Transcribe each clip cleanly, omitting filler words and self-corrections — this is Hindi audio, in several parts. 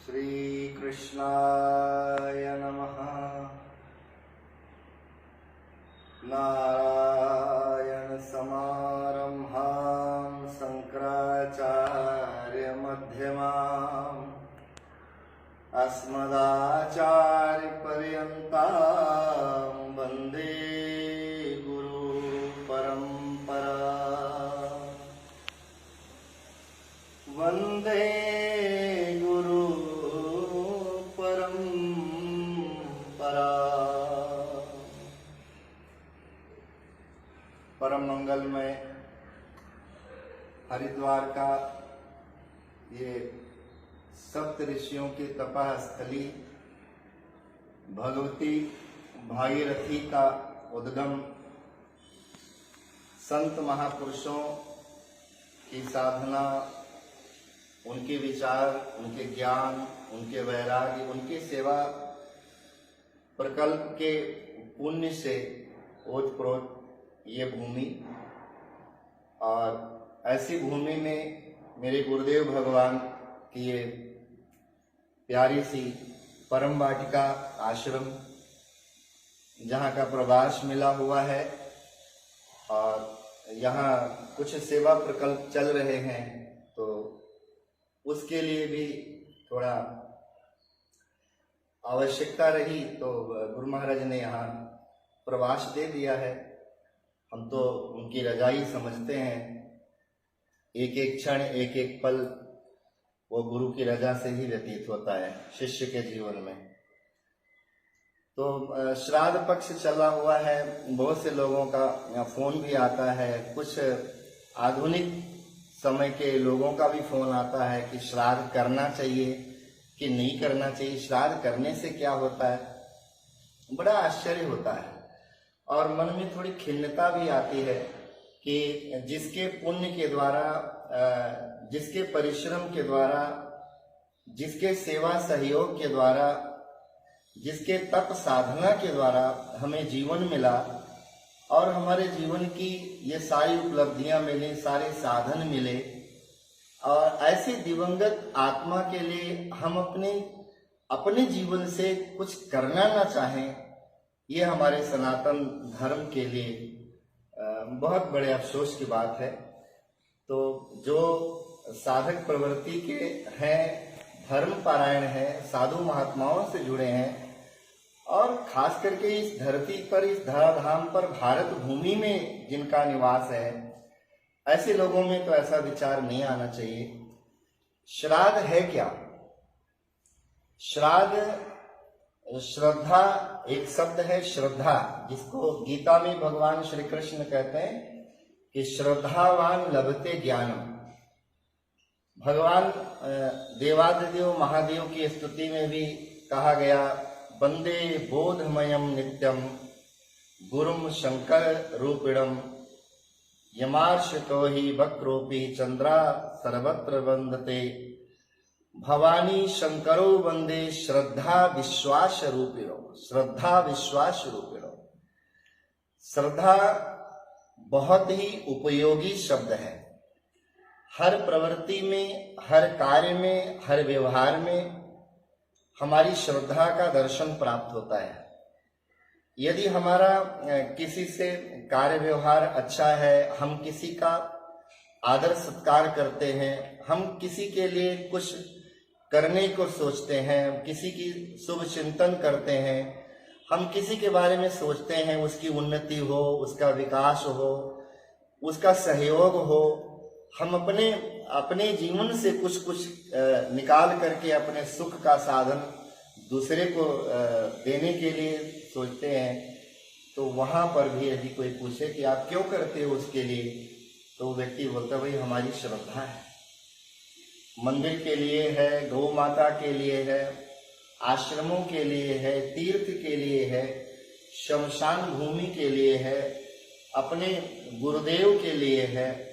श्री कृष्णाय नमः। नारायण समारंभां शंकराचार्य मध्यमाम् अस्मदाचार्य पर्यन्तां वन्दे गुरु परंपरा। वन्दे गुरु परंपरा। परम मंगलमय हरिद्वार का ये सप्त ऋषियों की तपः स्थली, भगवती भागीरथी का उद्गम, संत महापुरुषों की साधना, उनके विचार, उनके ज्ञान, उनके वैराग्य, उनकी सेवा प्रकल्प के पुण्य से ओतप्रोत ये भूमि, और ऐसी भूमि में मेरे गुरुदेव भगवान की ये प्यारी सी परम वाटिका आश्रम, जहाँ का प्रवास मिला हुआ है और यहाँ कुछ सेवा प्रकल्प चल रहे हैं, तो उसके लिए भी थोड़ा आवश्यकता रही, तो गुरु महाराज ने यहाँ प्रवास दे दिया है। हम तो उनकी रजाई समझते हैं। एक एक क्षण, एक एक पल वो गुरु की रजा से ही व्यतीत होता है शिष्य के जीवन में। तो श्राद्ध पक्ष चला हुआ है, बहुत से लोगों का फोन भी आता है, कुछ आधुनिक समय के लोगों का भी फोन आता है कि श्राद्ध करना चाहिए कि नहीं करना चाहिए, श्राद्ध करने से क्या होता है। बड़ा आश्चर्य होता है और मन में थोड़ी खिन्नता भी आती है कि जिसके पुण्य के द्वारा, जिसके परिश्रम के द्वारा, जिसके सेवा सहयोग के द्वारा, जिसके तप साधना के द्वारा हमें जीवन मिला और हमारे जीवन की ये सारी उपलब्धियां मिली, सारे साधन मिले, और ऐसी दिवंगत आत्मा के लिए हम अपने जीवन से कुछ करना ना चाहें, ये हमारे सनातन धर्म के लिए बहुत बड़े अफसोस की बात है। तो जो साधक प्रवृत्ति के हैं, धर्म पारायण हैं, साधु महात्माओं से जुड़े हैं, और खास करके इस धरती पर, इस धराधाम पर, भारत भूमि में जिनका निवास है, ऐसे लोगों में तो ऐसा विचार नहीं आना चाहिए। श्राद्ध है क्या? श्राद्ध, श्रद्धा एक शब्द है, श्रद्धा, जिसको गीता में भगवान श्री कृष्ण कहते हैं कि श्रद्धावान लभते ज्ञानम। भगवान देवादिदेव महादेव की स्तुति में भी कहा गया, वंदे बोधमयम नित्यम गुरुम शंकर रूपिणम यमार्षतो ही वक्रोपी चंद्रा सर्वत्र वंदते भवानी शंकरो वंदे श्रद्धा विश्वास रूपिणो। श्रद्धा विश्वास रूपिणो। श्रद्धा बहुत ही उपयोगी शब्द है। हर प्रवृत्ति में, हर कार्य में, हर व्यवहार में हमारी श्रद्धा का दर्शन प्राप्त होता है। यदि हमारा किसी से कार्य व्यवहार अच्छा है, हम किसी का आदर सत्कार करते हैं, हम किसी के लिए कुछ करने को सोचते हैं, किसी की शुभ चिंतन करते हैं, हम किसी के बारे में सोचते हैं, उसकी उन्नति हो, उसका विकास हो, उसका सहयोग हो, हम अपने जीवन से कुछ निकाल करके अपने सुख का साधन दूसरे को देने के लिए सोचते हैं, तो वहां पर भी यदि कोई पूछे कि आप क्यों करते हो उसके लिए, तो व्यक्ति बोलता भाई हमारी श्रद्धा है, मंदिर के लिए है, गौ माता के लिए है, आश्रमों के लिए है, तीर्थ के लिए है, शमशान भूमि के लिए है, अपने गुरुदेव के लिए है।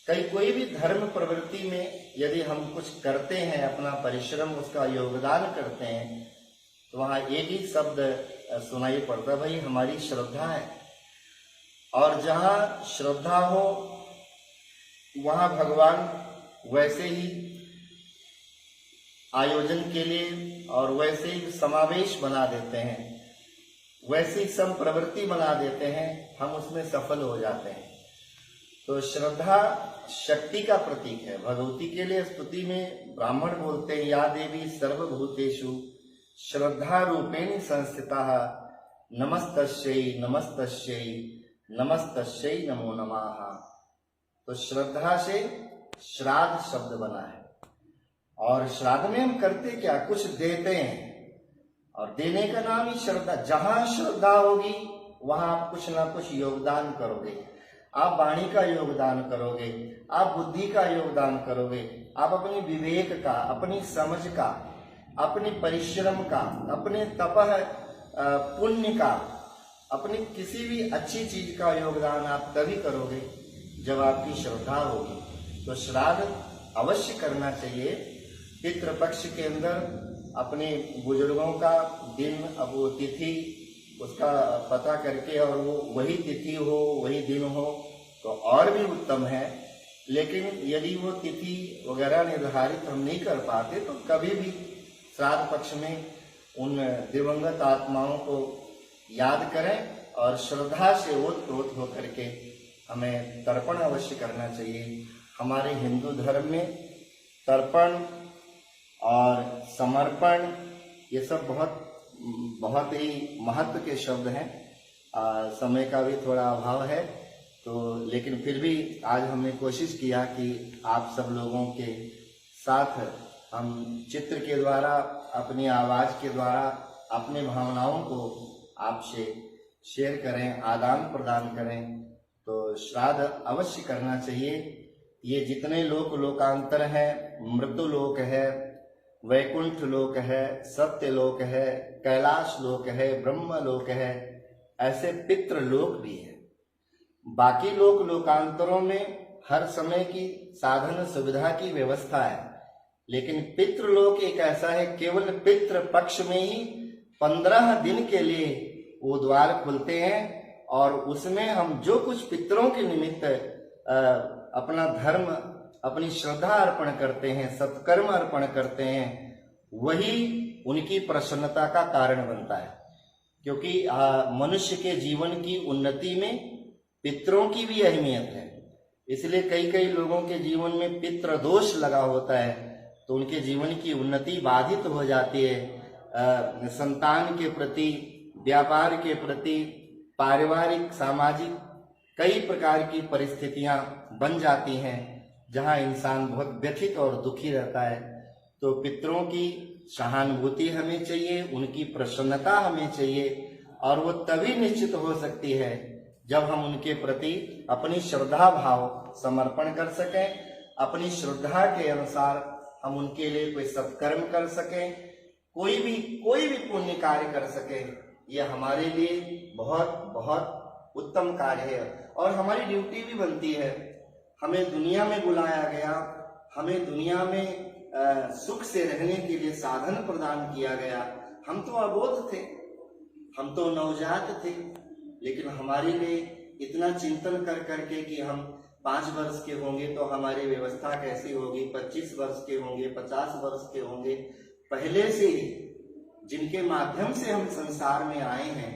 कोई भी धर्म प्रवृत्ति में यदि हम कुछ करते हैं, अपना परिश्रम, उसका योगदान करते हैं, तो वहां एक ही शब्द सुनाई पड़ता, भाई हमारी श्रद्धा है। और जहां श्रद्धा हो वहां भगवान वैसे ही आयोजन के लिए और वैसे ही समावेश बना देते हैं, वैसी संप्रवृत्ति बना देते हैं, हम उसमें सफल हो जाते हैं। तो श्रद्धा शक्ति का प्रतीक है। भगवती के लिए स्तुति में ब्राह्मण बोलते हैं, या देवी सर्वभूतेषु श्रद्धा रूपेण संस्थिता नमस्तस्यै नमस्तस्यै नमस्तस्यै नमो नमः। तो श्रद्धा से श्राद्ध शब्द बना है। और श्राद्ध में हम करते क्या, कुछ देते हैं, और देने का नाम ही श्रद्धा। जहां श्रद्धा होगी वहां आप कुछ ना कुछ योगदान करोगे। आप वाणी का योगदान करोगे, आप बुद्धि का योगदान करोगे, आप अपनी विवेक का, अपनी समझ का, अपने परिश्रम का, अपने तपह पुण्य का, अपनी किसी भी अच्छी चीज का योगदान आप तभी करोगे जब आपकी श्रद्धा होगी। तो श्राद्ध अवश्य करना चाहिए। पितृपक्ष के अंदर अपने बुजुर्गों का दिन, अब वो तिथि उसका पता करके और वो वही तिथि हो, वही दिन हो तो और भी उत्तम है। लेकिन यदि वो तिथि वगैरह निर्धारित हम नहीं कर पाते तो कभी भी श्राद्ध पक्ष में उन दिवंगत आत्माओं को याद करें और श्रद्धा से ओत-प्रोत होकर के हमें तर्पण अवश्य करना चाहिए। हमारे हिंदू धर्म में तर्पण और समर्पण ये सब बहुत ही महत्व के शब्द हैं। समय का भी थोड़ा अभाव है तो, लेकिन फिर भी आज हमने कोशिश किया कि आप सब लोगों के साथ हम चित्र के द्वारा, अपनी आवाज के द्वारा अपने भावनाओं को आपसे शेयर करें, आदान प्रदान करें। तो श्राद्ध अवश्य करना चाहिए। ये जितने लोकांतर है, मृत्यु लोक है, वैकुंठ लोक है, सत्य लोक है, कैलाश लोक है, ब्रह्म लोक है, ऐसे पितृ लोक भी है। बाकी लोकांतरों में हर समय की साधन सुविधा की व्यवस्था है, लेकिन पितृलोक एक ऐसा है, केवल पितृ पक्ष में ही 15 दिन के लिए वो द्वार खुलते हैं और उसमें हम जो कुछ पितरों के निमित्त अपना धर्म, अपनी श्रद्धा अर्पण करते हैं, सत्कर्म अर्पण करते हैं, वही उनकी प्रसन्नता का कारण बनता है। क्योंकि मनुष्य के जीवन की उन्नति में पितरों की भी अहमियत है। इसलिए कई लोगों के जीवन में पितृ दोष लगा होता है तो उनके जीवन की उन्नति बाधित हो जाती है। संतान के प्रति, व्यापार के प्रति, पारिवारिक, सामाजिक कई प्रकार की परिस्थितियां बन जाती हैं जहां इंसान बहुत व्यथित और दुखी रहता है। तो पितरों की सहानुभूति हमें चाहिए, उनकी प्रसन्नता हमें चाहिए, और वो तभी निश्चित हो सकती है जब हम उनके प्रति अपनी श्रद्धा भाव समर्पण कर सकें, अपनी श्रद्धा के अनुसार हम उनके लिए कोई सत्कर्म कर सकें, कोई भी पुण्य कार्य कर सकें। यह हमारे लिए बहुत उत्तम कार्य है और हमारी ड्यूटी भी बनती है। हमें दुनिया में बुलाया गया, हमें दुनिया में सुख से रहने के लिए साधन प्रदान किया गया। हम तो अबोध थे, हम तो नवजात थे, लेकिन हमारे लिए इतना चिंतन कर करके कि हम 5 वर्ष के होंगे तो हमारी व्यवस्था कैसी होगी, 25 वर्ष के होंगे, 50 वर्ष के होंगे, पहले से ही जिनके माध्यम से हम संसार में आए हैं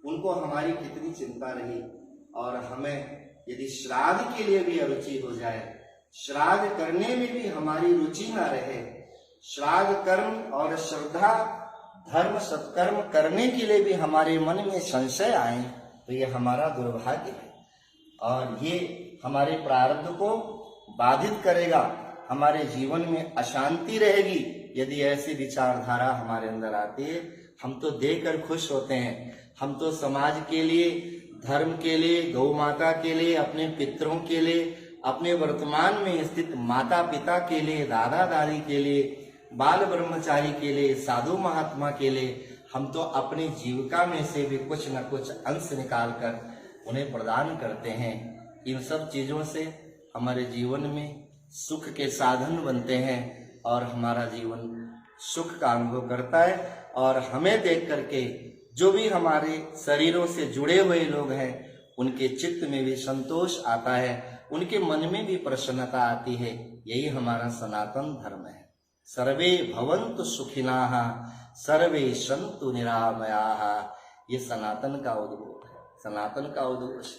उनको हमारी कितनी चिंता रही। और हमें यदि श्राद्ध के लिए भी अरुचि हो जाए, श्राद्ध करने में भी हमारी रुचि ना रहे, श्राद्ध कर्म और श्रद्धा धर्म सत्कर्म करने के लिए भी हमारे मन में संशय आए तो ये हमारा दुर्भाग्य है और ये हमारे प्रारब्ध को बाधित करेगा। हमारे जीवन में अशांति रहेगी यदि ऐसी विचारधारा हमारे अंदर आती है। हम तो देकर खुश होते हैं, हम तो समाज के लिए, धर्म के लिए, गौ माता के लिए, अपने पितरों के लिए, अपने वर्तमान में स्थित माता पिता के लिए, दादा दादी के लिए, बाल ब्रह्मचारी के लिए, साधु महात्मा के लिए हम तो अपनी जीविका में से भी कुछ न कुछ अंश निकाल कर उन्हें प्रदान करते हैं। इन सब चीजों से हमारे जीवन में सुख के साधन बनते हैं और हमारा जीवन सुख का अनुभव करता है। और हमें देख करके जो भी हमारे शरीरों से जुड़े हुए लोग हैं उनके चित्त में भी संतोष आता है, उनके मन में भी प्रसन्नता आती है। यही हमारा सनातन धर्म है। सर्वे भवन्तु सुखिनः, सर्वे सन्तु निरामयाः। ये सनातन का उद्बोध है, सनातन का उद्घोष।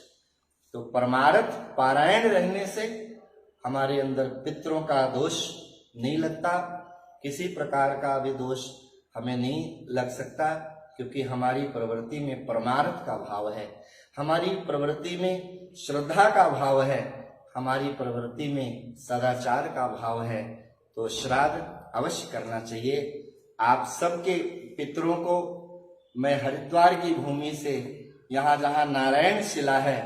तो परमार्थ पारायण रहने से हमारे अंदर पितरों का दोष नहीं लगता, किसी प्रकार का भी दोष हमें नहीं लग सकता, क्योंकि हमारी प्रवृत्ति में परमार्थ का भाव है, हमारी प्रवृत्ति में श्रद्धा का भाव है, हमारी प्रवृत्ति में सदाचार का भाव है। तो श्राद्ध अवश्य करना चाहिए। आप सबके पितरों को मैं हरिद्वार की भूमि से, यहाँ जहाँ नारायण शिला है,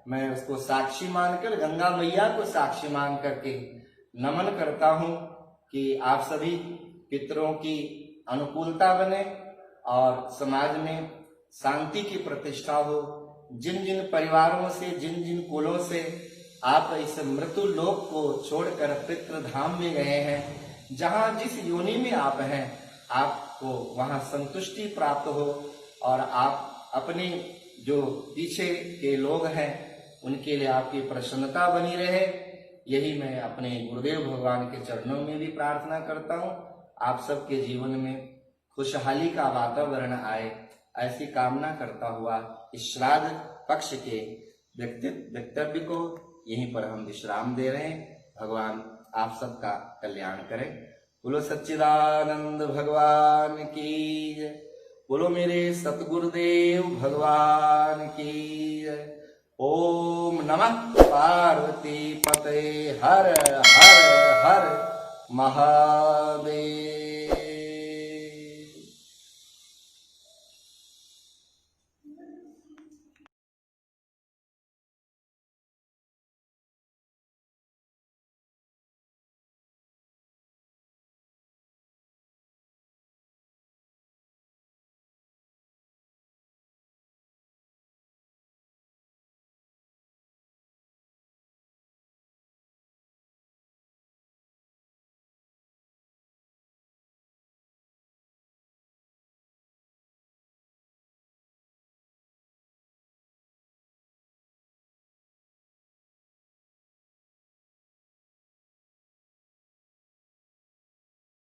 मैं उसको साक्षी मानकर, गंगा मैया को साक्षी मान करके नमन करता हूँ कि आप सभी पितरों की अनुकूलता बने और समाज में शांति की प्रतिष्ठा हो। जिन जिन परिवारों से, जिन जिन कुलों से आप इस मृत्यु लोक को छोड़कर पितृ धाम में गए हैं, जहाँ जिस योनि में आप हैं, आपको वहां संतुष्टि प्राप्त हो और आप अपने जो पीछे के लोग हैं उनके लिए आपकी प्रसन्नता बनी रहे। यही मैं अपने गुरुदेव भगवान के चरणों में भी प्रार्थना करता हूँ। आप सबके जीवन में खुशहाली का वातावरण आए, ऐसी कामना करता हुआ इस श्राद्ध पक्ष के वक्तव्य को यहीं पर हम विश्राम दे रहे हैं। भगवान आप सबका कल्याण करें। बोलो सच्चिदानंद भगवान की जय। बोलो मेरे सतगुरुदेव भगवान की जय। ओम नमः पार्वती पते हर हर हर महादेव।